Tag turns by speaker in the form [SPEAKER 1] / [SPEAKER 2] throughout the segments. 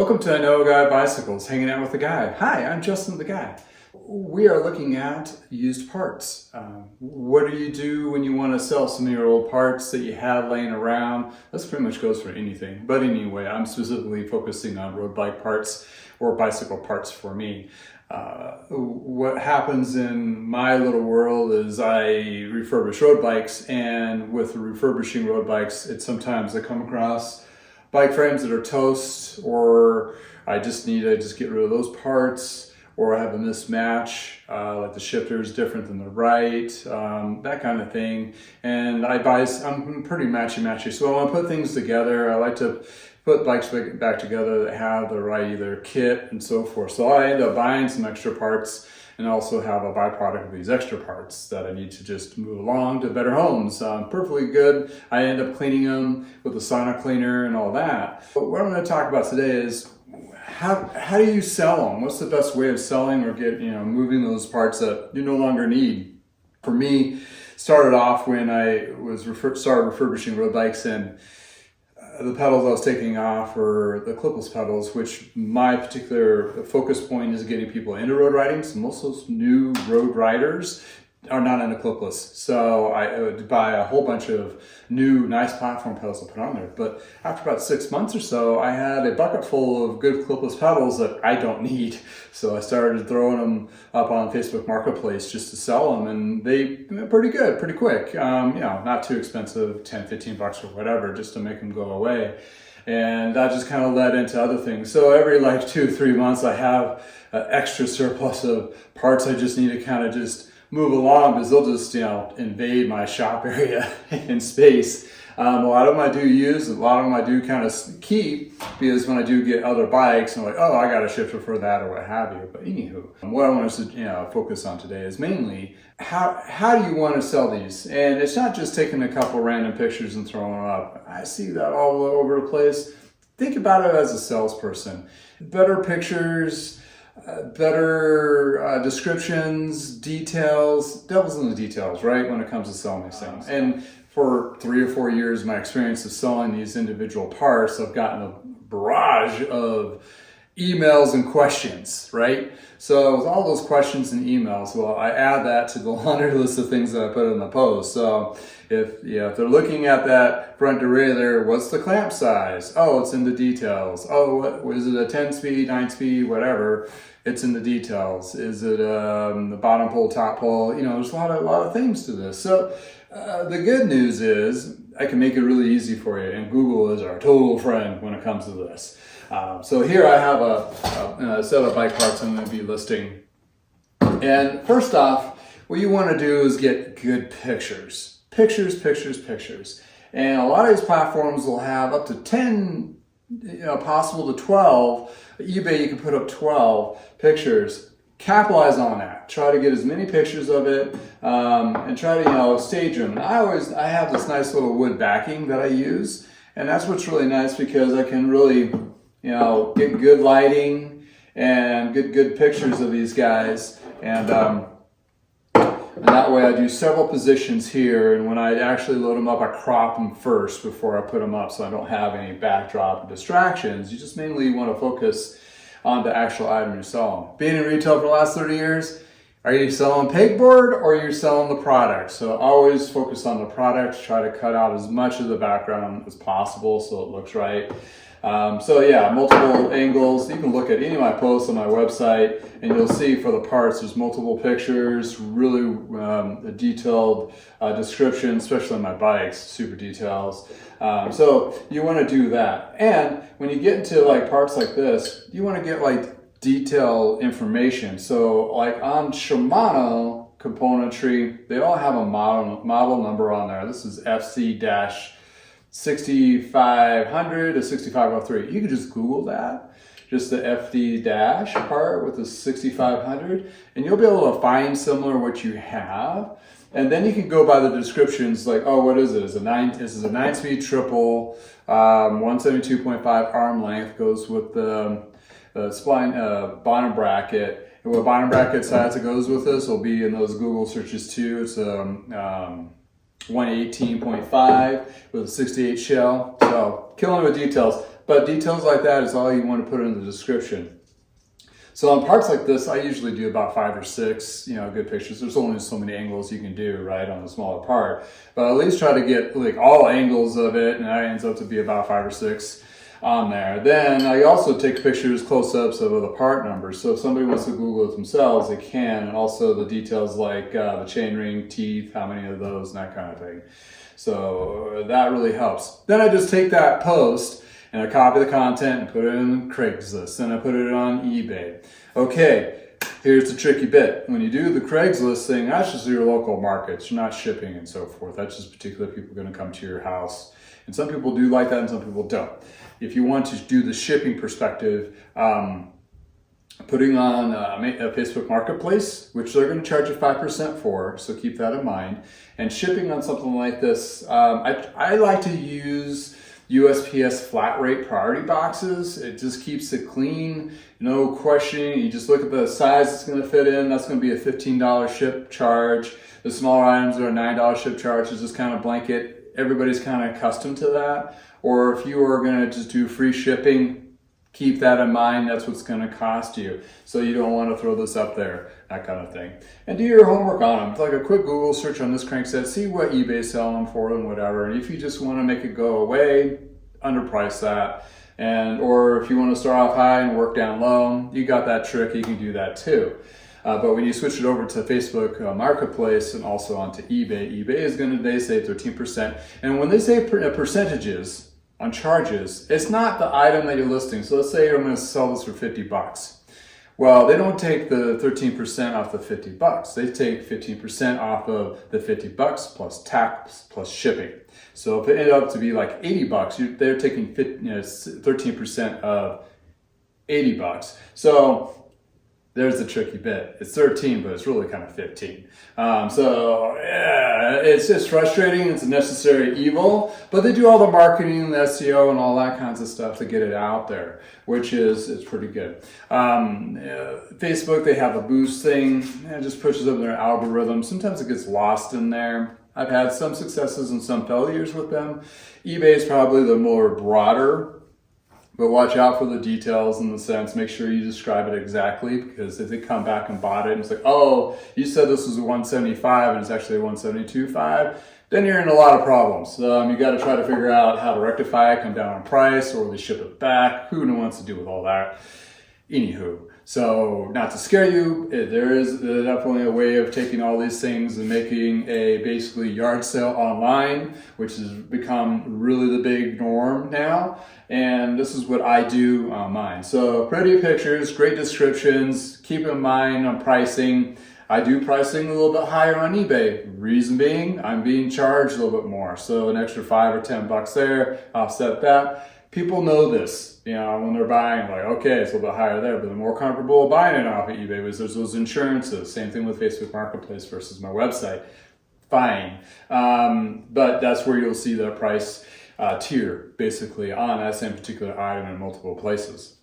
[SPEAKER 1] Welcome to I Know a Guy Bicycles, hanging out with the guy. Hi, I'm Justin the Guy. We are looking at used parts. What do you do when you want to sell some of your old parts that you have laying around? This pretty much goes for anything. But anyway, I'm specifically focusing on road bike parts or bicycle parts for me. What happens in my little world is I refurbish road bikes, and with refurbishing road bikes, sometimes I come across bike frames that are toast, or I just get rid of those parts, or I have a mismatch, like the shifter is different than the right, that kind of thing. And I'm pretty matchy. So when I put things together, I like to put bikes back together that have the right either kit and so forth. So I end up buying some extra parts and also have a byproduct of these extra parts that I need to just move along to better homes. Perfectly good. I end up cleaning them with a sauna cleaner and all that. But what I'm going to talk about today is how do you sell them? What's the best way of selling or moving those parts that you no longer need? For me, started off when I started refurbishing road bikes, and the pedals I was taking off were the clipless pedals, which my particular focus point is getting people into road riding. So most of those new road riders are not into clipless. So I would buy a whole bunch of new nice platform pedals to put on there. But after about 6 months or so, I had a bucket full of good clipless pedals that I don't need. So I started throwing them up on Facebook Marketplace just to sell them, and they were pretty good, pretty quick. Not too expensive, 10, 15 bucks or whatever, just to make them go away. And that just kind of led into other things. So every 2-3 months, I have an extra surplus of parts I just need to kind of just move along, because they'll just invade my shop area and space. A lot of them I do use, a lot of them I do kind of keep, because when I do get other bikes, I'm like, oh, I got a shifter for that or what have you. But anywho, what I want us to focus on today is mainly how do you want to sell these? And it's not just taking a couple random pictures and throwing them up. I see that all over the place. Think about it as a salesperson. Better pictures, better descriptions, details. Devil's in the details, right, when it comes to selling these things. And for 3 or 4 years, my experience of selling these individual parts, I've gotten a barrage of emails and questions, right? So with all those questions and emails, well, I add that to the laundry list of things that I put in the post. So if they're looking at that front derailleur, what's the clamp size? Oh, it's in the details. Oh, what is it, a 10-speed, 9-speed, whatever? It's in the details. Is it the bottom pole, top pole? There's a lot of things to this. So the good news is I can make it really easy for you, and Google is our total friend when it comes to this. So here I have a set of bike parts I'm going to be listing. And first off, what you want to do is get good pictures. Pictures. And a lot of these platforms will have up to 10, possible to 12. eBay, you can put up 12 pictures. Capitalize on that. Try to get as many pictures of it, and try to stage them. And I have this nice little wood backing that I use, and that's what's really nice, because I can really get good lighting and good pictures of these guys, and that way I do several positions here, and when I actually load them up, I crop them first before I put them up, so I don't have any backdrop distractions. You just mainly want to focus on the actual item you're selling. Being in retail for the last 30 years, are you selling pegboard or are you selling the product? So always focus on the product. Try to cut out as much of the background as possible so it looks right. Multiple angles. You can look at any of my posts on my website, and you'll see for the parts there's multiple pictures, really detailed description, especially on my bikes, super details. So you want to do that. And when you get into parts like this, you want to get detailed information. So on Shimano componentry, they all have a model number on there. This is FC-6500 to 6503. You can just Google that, just the FD dash part with the 6500, and you'll be able to find similar what you have. And then you can go by the descriptions, what is it? This is a 9-speed triple, 172.5 arm length, goes with the spline bottom bracket. And what bottom bracket size it goes with this will be in those Google searches too. It's 118.5 with a 68 shell. So killing with details. But details like that is all you want to put in the description. So on parts like this, I usually do about 5 or 6, good pictures. There's only so many angles you can do, right, on a smaller part. But at least try to get like all angles of it, and that ends up to be about 5 or 6 on there. Then I also take pictures, close-ups of the part numbers. So if somebody wants to Google it themselves, they can. And also the details like the chainring, teeth, how many of those, and that kind of thing. So that really helps. Then I just take that post and I copy the content and put it in Craigslist, and I put it on eBay. Okay, here's the tricky bit. When you do the Craigslist thing, that's just your local markets. You're not shipping and so forth. That's just particular people going to come to your house. And some people do like that and some people don't. If you want to do the shipping perspective, putting on a Facebook Marketplace, which they're going to charge you 5% for, so keep that in mind. And shipping on something like this, I like to use USPS flat rate priority boxes. It just keeps it clean, no questioning. You just look at the size it's going to fit in. That's going to be a $15 ship charge. The smaller items are a $9 ship charge. It's just kind of blanket. Everybody's kind of accustomed to that. Or if you are going to just do free shipping, keep that in mind. That's what's going to cost you. So you don't want to throw this up there, that kind of thing. And do your homework on them. It's like a quick Google search on this crankset. See what eBay's selling them for and whatever. And if you just want to make it go away, underprice that. Or if you want to start off high and work down low, you got that trick. You can do that too. But when you switch it over to Facebook Marketplace and also onto eBay, eBay is going to, they say 13%. And when they say percentages on charges, it's not the item that you're listing. So let's say I'm going to sell this for $50. Well, they don't take the 13% off the $50. They take 15% off of the $50 plus tax plus shipping. So if it ended up to be like $80, they're taking 13% of $80. So there's the tricky bit. It's 13, but it's really kind of 15. So yeah, it's just frustrating. It's a necessary evil, but they do all the marketing, the SEO, and all that kinds of stuff to get it out there, which is pretty good. Facebook, they have a boost thing. It just pushes up their algorithm. Sometimes it gets lost in there. I've had some successes and some failures with them. eBay is probably the more broader. But watch out for the details in the sense, make sure you describe it exactly, because if they come back and bought it and it's like, oh, you said this was a 175 and it's actually a 172.5, then you're in a lot of problems. You got to try to figure out how to rectify it, come down on price, or they ship it back. Who wants to do with all that? Anywho, so not to scare you, there is definitely a way of taking all these things and making a basically yard sale online, which has become really the big norm now. And this is what I do on mine. So pretty pictures, great descriptions, keep in mind on pricing. I do pricing a little bit higher on eBay. Reason being, I'm being charged a little bit more. So an extra $5 or $10 there, offset that. People know this, when they're buying, like, okay, it's a little bit higher there, but they're more comfortable buying it off of eBay because there's those insurances. Same thing with Facebook Marketplace versus my website. Fine. But that's where you'll see the price tier basically on that same particular item in multiple places.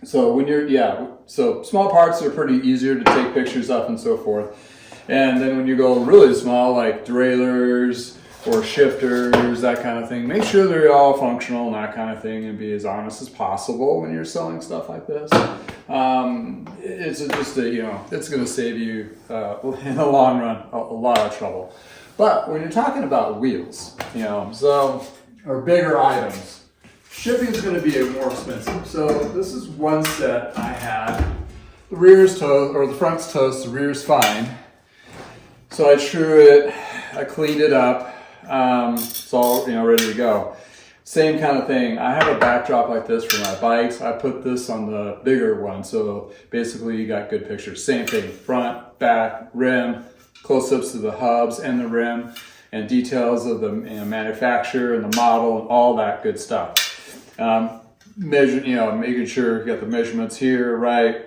[SPEAKER 1] So when so small parts are pretty easier to take pictures of and so forth. And then when you go really small, like derailleurs or shifters, that kind of thing, make sure they're all functional and that kind of thing, and be as honest as possible when you're selling stuff like this. It's just it's going to save you in the long run a lot of trouble. But when you're talking about wheels, or bigger items, shipping is going to be more expensive. So this is one set I had. The rear's toast, or the front's toast, the rear's fine. So I drew it, I cleaned it up. It's all ready to go. Same kind of thing. I have a backdrop like this for my bikes. I put this on the bigger one. So basically you got good pictures. Same thing, front, back, rim, close-ups to the hubs and the rim, and details of the manufacturer and the model and all that good stuff. Making sure you got the measurements here, right?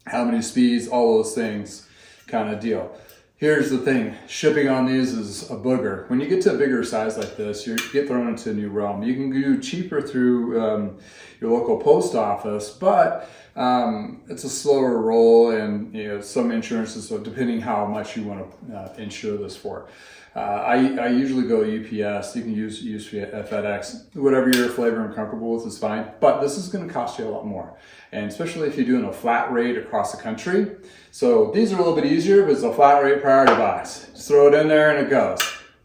[SPEAKER 1] How many speeds, all those things kind of deal. Here's the thing, shipping on these is a booger. When you get to a bigger size like this, you get thrown into a new realm. You can do cheaper through your local post office, but it's a slower roll, and some insurances, so depending how much you want to insure this for. I usually go UPS. You can use FedEx. Whatever you're flavor and comfortable with is fine, but this is going to cost you a lot more, and especially if you're doing a flat rate across the country. So these are a little bit easier, but it's a flat rate priority box. Just throw it in there and it goes.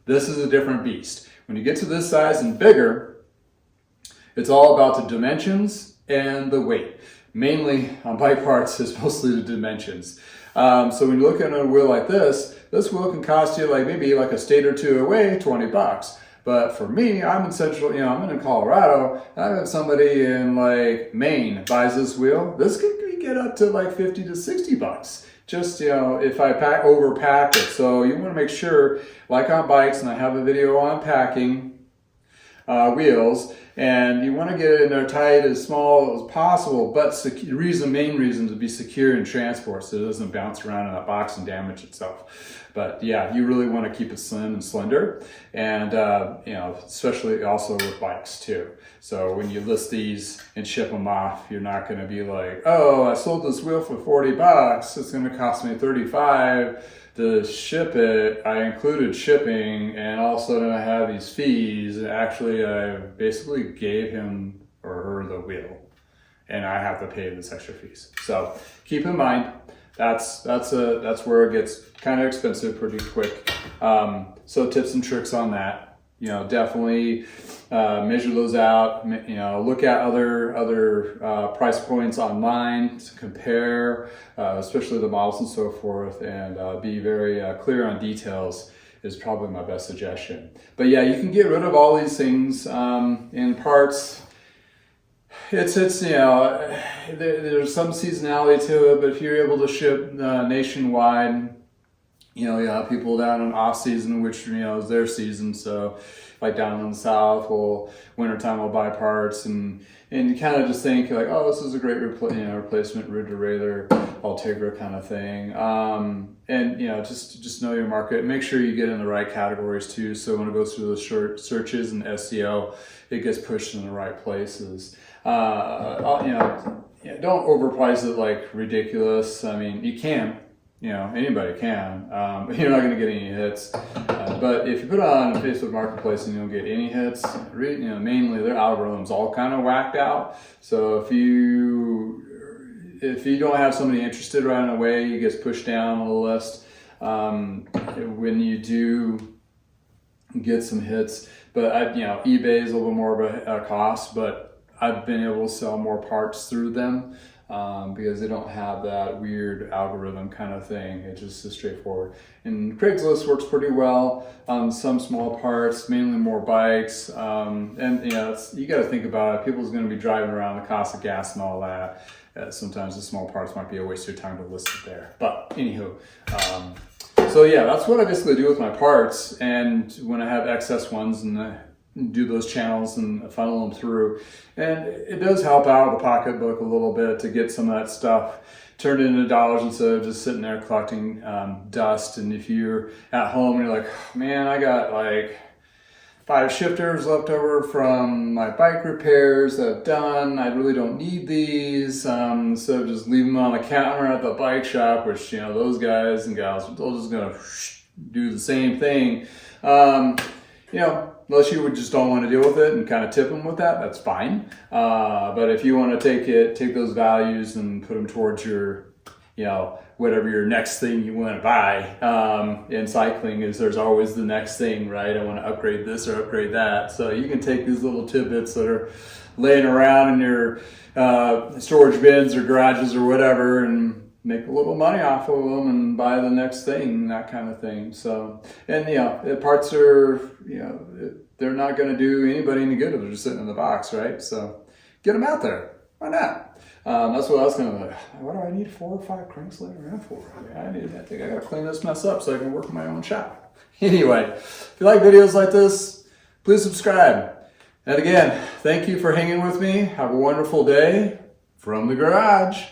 [SPEAKER 1] This is a different beast. When you get to this size and bigger, it's all about the dimensions and the weight. Mainly on bike parts is mostly the dimensions. So when you look at a wheel like this wheel can cost you maybe a state or two away, $20. But for me, I'm in central, I'm in Colorado, and I have somebody in Maine buys this wheel. This can get up to $50 to $60. Just, if I overpack it. So you want to make sure, on bikes, and I have a video on packing wheels, and you want to get it in there tight, as small as possible, but main reason to be secure in transport so it doesn't bounce around in that box and damage itself. But yeah, you really want to keep it slim and slender, and especially also with bikes too. So when you list these and ship them off, you're not going to be like, oh, I sold this wheel for $40, it's going to cost me $35 to ship it. I included shipping, and all of a sudden I have these fees. And actually, I basically gave him or her the wheel, and I have to pay this extra fees. So keep in mind, that's where it gets kind of expensive pretty quick. So tips and tricks on that. Definitely measure those out. Look at other price points online to compare, especially the models and so forth, and be very clear on details is probably my best suggestion. But yeah, you can get rid of all these things in parts. There's some seasonality to it, but if you're able to ship nationwide, you have people down in off season, which is their season. So down in the south, wintertime will buy parts, and you kind of just think oh, this is a great replacement Dura-Ace, Ultegra kind of thing. And just know your market. Make sure you get in the right categories too. So when it goes through the searches and SEO, it gets pushed in the right places. Don't overprice it ridiculous. I mean, you can. Anybody can, but you're not going to get any hits. But if you put it on Facebook Marketplace and you don't get any hits, mainly their algorithm's all kind of whacked out. So if you don't have somebody interested right away, it gets pushed down on the list. When you do get some hits, but eBay is a little more of a cost, but I've been able to sell more parts through them. Because they don't have that weird algorithm kind of thing. It's just as straightforward. And Craigslist works pretty well on some small parts, mainly more bikes. And you got to think about it. People's going to be driving around, the cost of gas and all that. Sometimes the small parts might be a waste of your time to list it there. But anywho, so yeah, that's what I basically do with my parts. And when I have excess ones and do those channels and funnel them through, and it does help out the pocketbook a little bit to get some of that stuff turned into dollars instead of just sitting there collecting dust. And if you're at home and you're like, oh, man, I got 5 shifters left over from my bike repairs that I've done, I really don't need these, so just leave them on the counter at the bike shop, which those guys and gals are just gonna do the same thing. Unless you just don't want to deal with it and kind of tip them with that, that's fine. But if you want to take those values and put them towards your, whatever your next thing you want to buy. In cycling there's always the next thing, right? I want to upgrade this or upgrade that. So you can take these little tidbits that are laying around in your storage bins or garages or whatever, and make a little money off of them and buy the next thing, that kind of thing. So, and the parts are, they're not going to do anybody any good if they're just sitting in the box, right? So get them out there. Why not? That's what I was going to what do I need 4 or 5 cranks laying around for? I think I got to clean this mess up so I can work in my own shop. Anyway, if you like videos like this, please subscribe. And again, thank you for hanging with me. Have a wonderful day from the garage.